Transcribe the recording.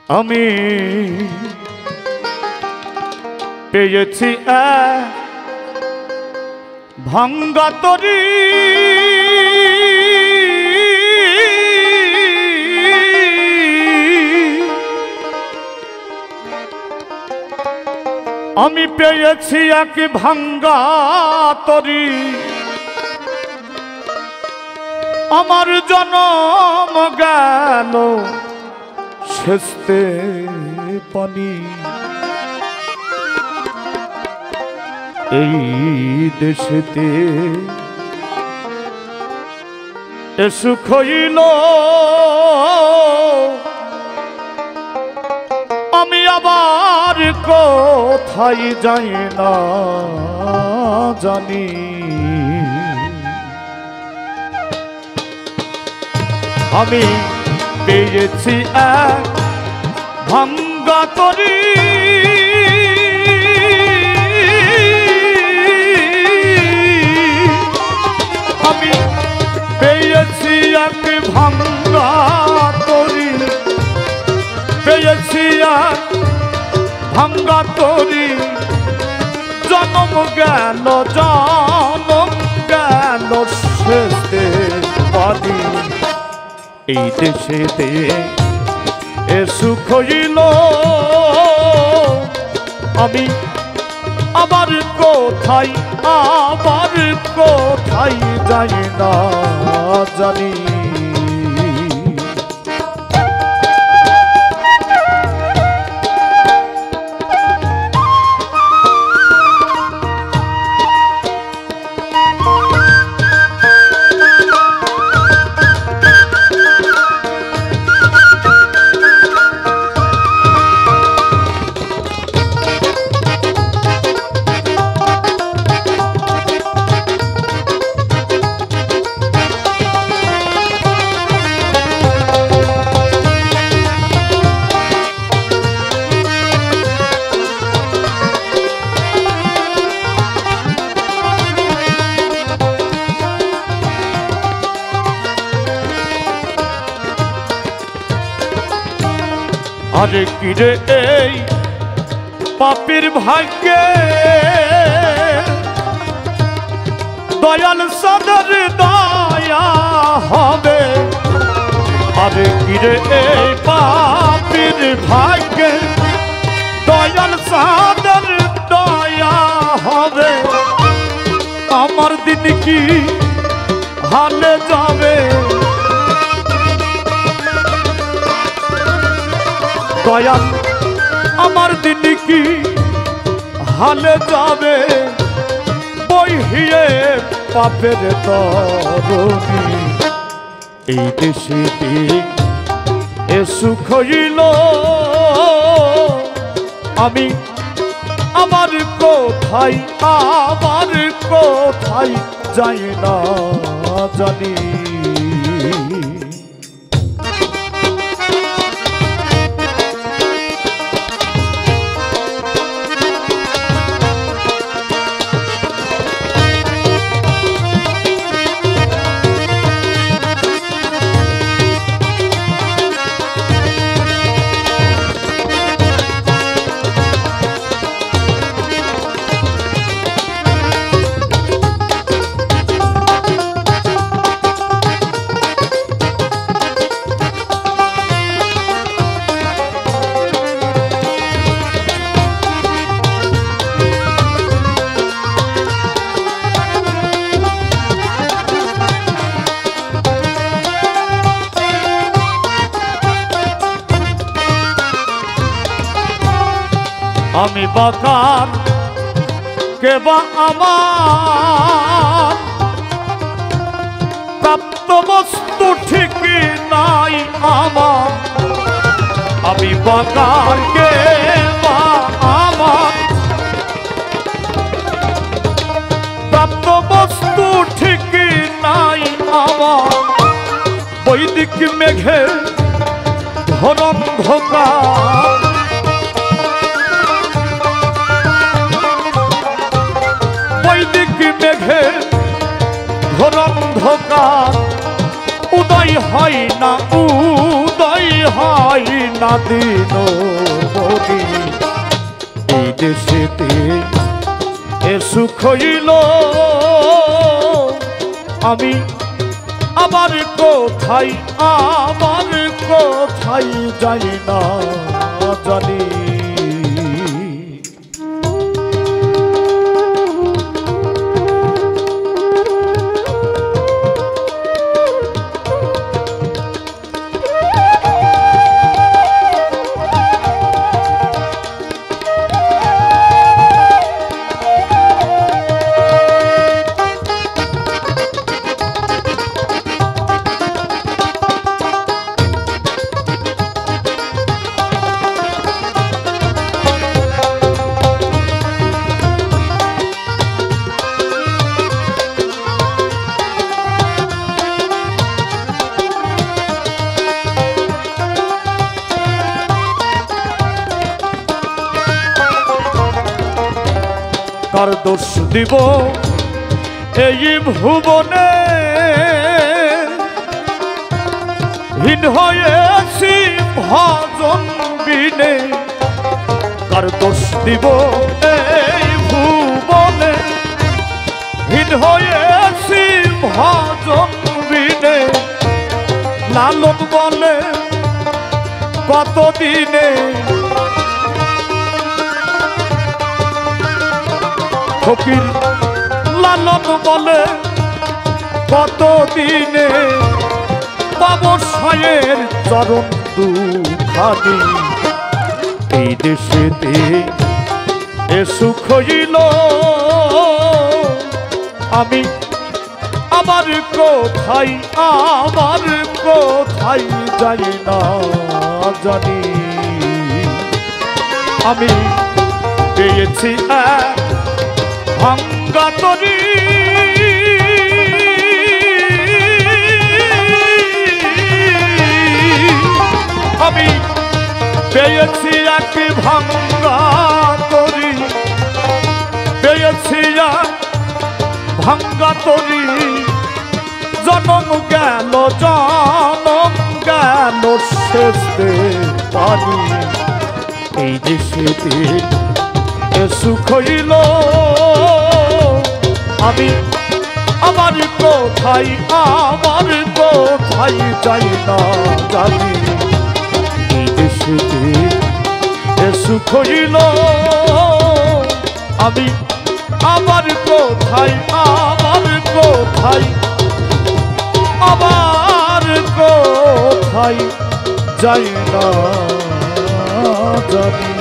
আমি পেয়েছি ভাঙ্গা তরি আমি পেয়েছি এক ভাঙ্গা তরি আমার জনম গেল সেচতে পানি এই দেশেতে এ সুখ হইল আমি আবার কোথায় যাই না জানি আমি পেয়েছি এক ভাঙ্গা তরি আমি পেয়েছি এক ভাঙ্গা তরি পেয়েছি এক ভাঙ্গা তরি জনম গেল শেষে পানি এই দেশেতে এ সুখ হইল আমি আবার কোথায় যাই না জানি আরে কিরে এই পাপীর ভাগ্যে দয়াল সাদর দয়া হবে আরে কিরে এই পাপীর ভাগ্যে দয়াল সাদর দয়া হবে আমার দিন কি হালে যাবে দয়াল আমার দিন কি হালে যাবে বহিয়ে পাপের তরণী এই দেশেতে এ সুখ হইল আমি আমার কোথায় যাই না জানি আমি বাকার কেবা আমার প্রাপ্ত বস্তু ঠিক নাই আমার আমি বাকার কেবা আমার প্রাপ্ত বস্তু ঠিক নাই আমার বৈদিক মেঘে ধরম ধোকা মেঘে ঘোর অন্ধকার উদয় হয় না উদয় হয় না দিন মনি এই দেশেতে এ সুখ হইল আমি আমার কোথায় যাই না জানি কার দোষ দিব এই ভুবনে হীন হয়েছি ভজন বিনে কার দোষ দিব এই ভুবনে হীন হয়েছি ভজন বিনে লালন বলে কতদিনে ফকির লালন বলে কতদিনে ব্যবসায়ের চরণ দুখানি এই দেশেতে এ সুখ হইল আমি আমার কোথায় যাই না জানি আমি পেয়েছি ভাঙ্গা তরি আমি পেয়েছি এক ভাঙ্গা তরি পেয়েছি ভাঙ্গা তরি জনম গেল শেষে পানি এই দেশেতে সুখ হইল আমি আমার কোথায় যাই না জানি এই দেশেতে সুখ হইল আমি আমার কোথায় যাই না জানি